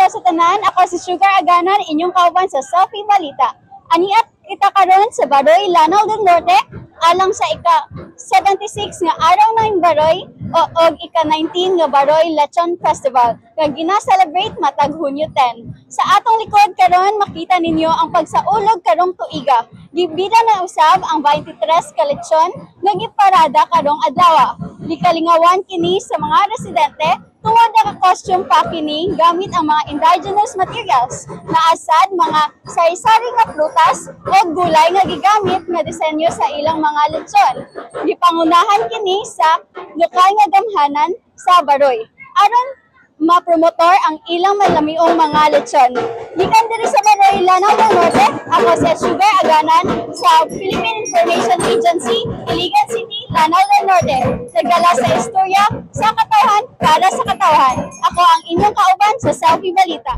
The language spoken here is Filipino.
adlaw sa tanan, ako si Sugar Aganan, inyong kauban sa Selfie Balita. Aniat kita karon sa Baroy, Lanao del Norte, alang sa ika-76 nga araw ng Baroy o ika-19 nga Baroy Lechon Festival nga gina-celebrate matag Hunyo 10. Sa atong likod karon makita ninyo ang pagsaulog karong tuiga. Gibida na usab ang 23 ka lechon nga giparada karong adlaw. Gikalingawan kini sa mga residente tungod na costume pa kini gamit ang mga indigenous materials na asad mga sari-sari nga prutas o gulay nga gigamit nga disenyo sa ilang mga lechon. Gipangunahan kini sa lokal nga gamhanan sa Baroy aron mapromotor ang ilang malamiong mga lechon. Gikan diri sa Baroy, Lanao del Norte, ako si Sugar Aganan sa Philippine Information Agency, Iligan City, Lanao del Norte. Nagdala sa istorya sa katawhan para sa katawhan. Ako ang inyong kauban sa Selfie Balita.